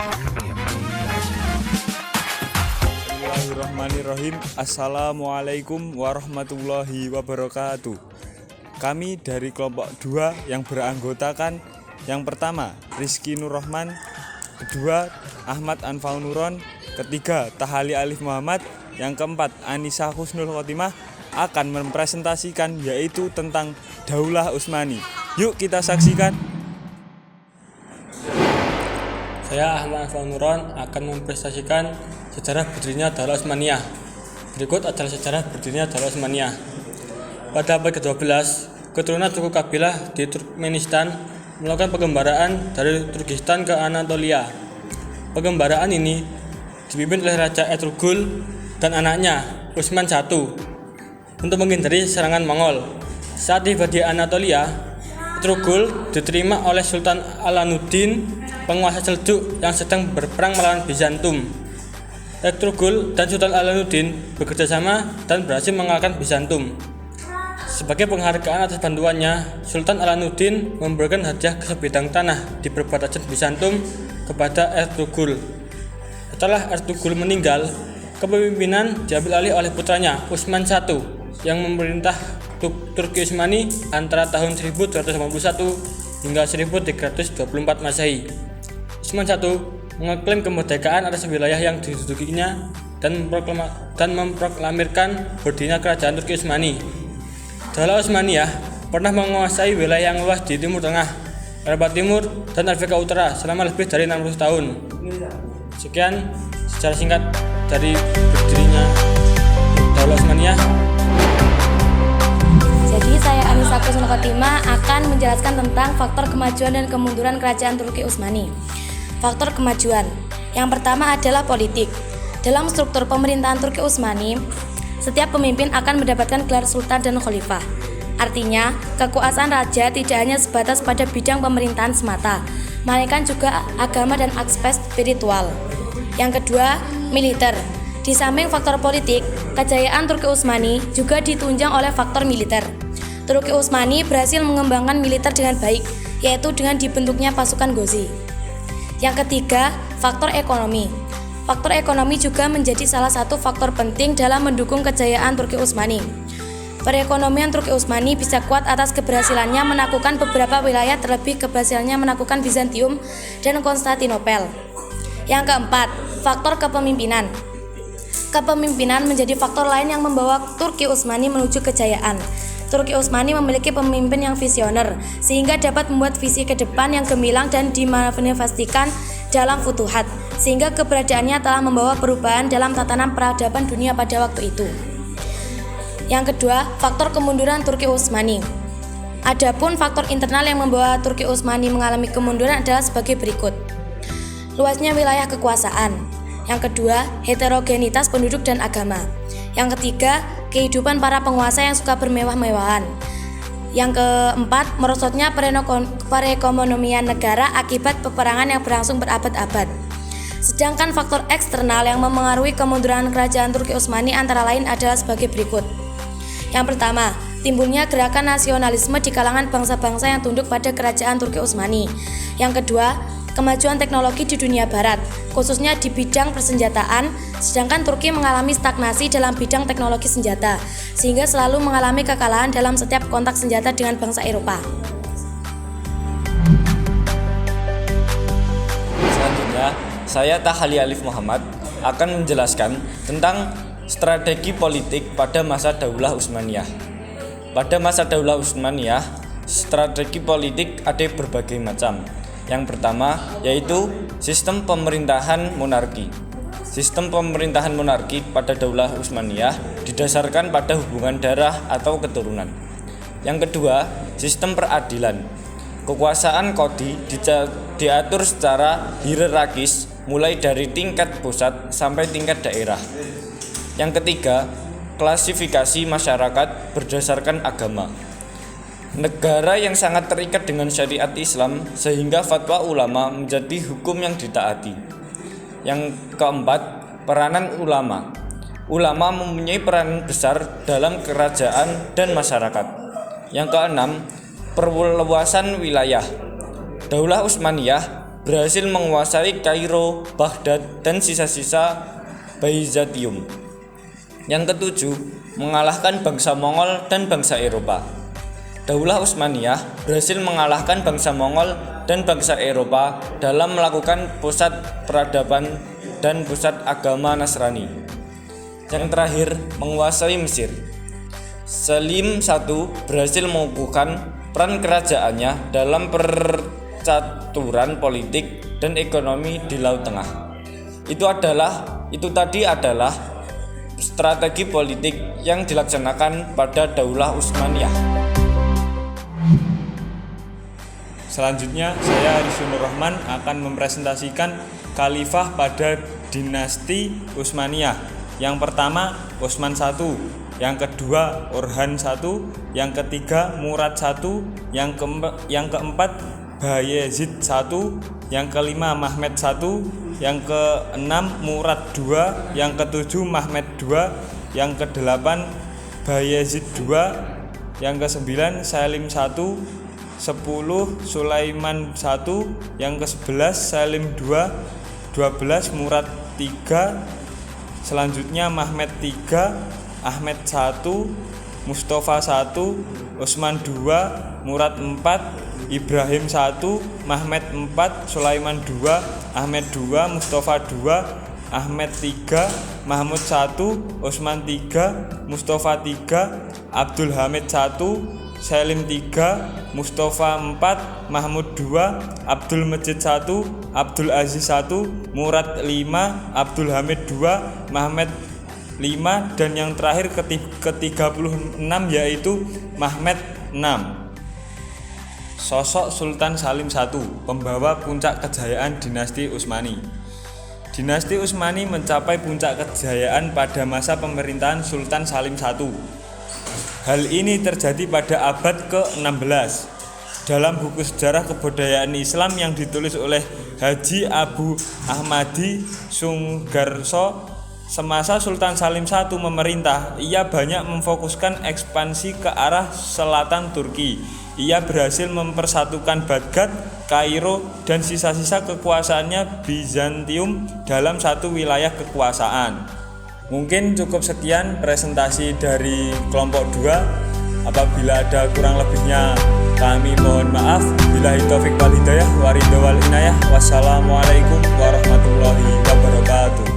Bismillahirrahmanirrahim. Assalamualaikum warahmatullahi wabarakatuh. Kami dari kelompok 2 yang beranggotakan yang pertama Rizky Nur Rahman, kedua Ahmad Anfaun Nuron, ketiga Tahali Alif Muhammad, yang keempat Anissa Husnul Khotimah akan mempresentasikan yaitu tentang Daulah Utsmani. Yuk kita saksikan. Saya Ahmad Anfaun Nuron akan mempresentasikan sejarah berdirinya Daulah Utsmaniyah. Berikut adalah sejarah berdirinya Daulah Utsmaniyah. Pada abad ke-12, keturunan suku kabilah di Turkmenistan melakukan pengembaraan dari Turkistan ke Anatolia. Pengembaraan ini dipimpin oleh Raja Ertugrul dan anaknya Utsman I untuk menghindari serangan Mongol. Saat tiba di Anatolia, Ertugrul diterima oleh Sultan Alanuddin, penguasa Seljuk yang sedang berperang melawan Bizantium. Ertugrul dan Sultan Alanuddin bekerjasama dan berhasil mengalahkan Bizantium. Sebagai penghargaan atas bantuannya, Sultan Alanuddin memberikan hadiah sebidang tanah di perbatasan Bizantium kepada Ertugrul. Setelah Ertugrul meninggal, kepemimpinan diambil alih oleh putranya Utsman I yang memerintah Turki Utsmani antara tahun 1291 hingga 1324 Masehi. Utsman I mengeklaim kemerdekaan atas wilayah yang didudukinya dan memproklamirkan berdirinya kerajaan Turki Utsmani. Daulah Utsmaniyah pernah menguasai wilayah yang luas di Timur Tengah, Eropa Timur, dan Afrika Utara selama lebih dari 60 tahun. Sekian secara singkat dari berdirinya Daulah Utsmaniyah. Jadi saya Anissa Husnul Khotimah akan menjelaskan tentang faktor kemajuan dan kemunduran kerajaan Turki Utsmani. Faktor kemajuan yang pertama adalah politik. Dalam struktur pemerintahan Turki Utsmani, setiap pemimpin akan mendapatkan gelar sultan dan khalifah. Artinya, kekuasaan raja tidak hanya sebatas pada bidang pemerintahan semata, melainkan juga agama dan aspek spiritual. Yang kedua, militer. Di samping faktor politik, kejayaan Turki Utsmani juga ditunjang oleh faktor militer. Turki Utsmani berhasil mengembangkan militer dengan baik, yaitu dengan dibentuknya pasukan Ghozi. Yang ketiga, faktor ekonomi. Faktor ekonomi juga menjadi salah satu faktor penting dalam mendukung kejayaan Turki Utsmani. Perekonomian Turki Utsmani bisa kuat atas keberhasilannya menaklukkan beberapa wilayah, terlebih keberhasilannya menaklukkan Bizantium dan Konstantinopel. Yang keempat, faktor kepemimpinan. Kepemimpinan menjadi faktor lain yang membawa Turki Utsmani menuju kejayaan. Turki Utsmani memiliki pemimpin yang visioner, sehingga dapat membuat visi ke depan yang gemilang dan dimanifestasikan dalam futuhat, sehingga keberadaannya telah membawa perubahan dalam tatanan peradaban dunia pada waktu itu. Yang kedua, faktor kemunduran Turki Utsmani. Adapun faktor internal yang membawa Turki Utsmani mengalami kemunduran adalah sebagai berikut. Luasnya wilayah kekuasaan. Yang kedua, heterogenitas penduduk dan agama. Yang ketiga, kehidupan para penguasa yang suka bermewah-mewahan. Yang keempat, merosotnya perekonomian negara akibat peperangan yang berlangsung berabad-abad. Sedangkan faktor eksternal yang memengaruhi kemunduran kerajaan Turki Utsmani antara lain adalah sebagai berikut. Yang pertama, timbulnya gerakan nasionalisme di kalangan bangsa-bangsa yang tunduk pada kerajaan Turki Utsmani. Yang kedua, kemajuan teknologi di dunia barat, khususnya di bidang persenjataan, sedangkan Turki mengalami stagnasi dalam bidang teknologi senjata, sehingga selalu mengalami kekalahan dalam setiap kontak senjata dengan bangsa Eropa. Selanjutnya, saya Tahali Alif Muhammad akan menjelaskan tentang strategi politik pada masa Daulah Utsmaniyah. Pada masa Daulah Utsmaniyah, strategi politik ada berbagai macam. Yang pertama yaitu sistem pemerintahan monarki. Sistem pemerintahan monarki pada Daulah Utsmaniyah didasarkan pada hubungan darah atau keturunan. Yang kedua, sistem peradilan. Kekuasaan qadhi diatur secara hierarkis mulai dari tingkat pusat sampai tingkat daerah. Yang ketiga, klasifikasi masyarakat berdasarkan agama. Negara yang sangat terikat dengan syariat Islam sehingga fatwa ulama menjadi hukum yang ditaati. Yang keempat, peranan ulama. Ulama mempunyai peran besar dalam kerajaan dan masyarakat. Yang keenam, perluasan wilayah. Daulah Utsmaniyah berhasil menguasai Kairo, Baghdad, dan sisa-sisa Byzantium. Yang ketujuh, mengalahkan bangsa Mongol dan bangsa Eropa. Daulah Utsmaniyah berhasil mengalahkan bangsa Mongol dan bangsa Eropa dalam melakukan pusat peradaban dan pusat agama Nasrani. Yang terakhir, menguasai Mesir. Selim I berhasil mengukuhkan peran kerajaannya dalam percaturan politik dan ekonomi di Laut Tengah. Itu tadi adalah strategi politik yang dilaksanakan pada Daulah Utsmaniyah. Selanjutnya, saya Rizky Nur Rahman akan mempresentasikan khalifah pada dinasti Utsmaniyah. Yang pertama, Utsman I, yang kedua, Orhan I, yang ketiga, Murad I, yang keempat, Bayezid I, yang kelima, Mehmed I, yang keenam, Murad II, yang ketujuh, Mehmed II, yang kedelapan, Bayezid II, yang kesembilan, Salim I, 10 Sulaiman I, yang ke-11 Salim II, 12 Murad III, selanjutnya Mehmed III, Ahmed I, Mustafa I, Utsman II, Murad IV, Ibrahim I, Mehmed IV, Sulaiman II, Ahmed II, Mustafa II, Ahmed III, Mahmud I, Utsman III, Mustafa III, Abdul Hamid I, Salim III, Mustafa IV, Mahmud II, Abdul Majid I, Abdul Aziz I, Murad V, Abdul Hamid II, Mehmed V, dan yang terakhir ke-36 yaitu Mehmed VI. Sosok Sultan Salim I, pembawa puncak kejayaan dinasti Utsmani. Dinasti Utsmani mencapai puncak kejayaan pada masa pemerintahan Sultan Salim I. Hal ini terjadi pada abad ke-16. Dalam buku sejarah kebudayaan Islam yang ditulis oleh Haji Abu Ahmadi Sunggarso, semasa Sultan Salim I memerintah, ia banyak memfokuskan ekspansi ke arah selatan Turki. Ia berhasil mempersatukan Baghdad, Kairo, dan sisa-sisa kekuasaannya Bizantium dalam satu wilayah kekuasaan. Mungkin cukup sekian presentasi dari kelompok 2. Apabila ada kurang lebihnya kami mohon maaf. Billahi taufik wal hidayah wa ridha wal inayah. Wassalamualaikum warahmatullahi wabarakatuh.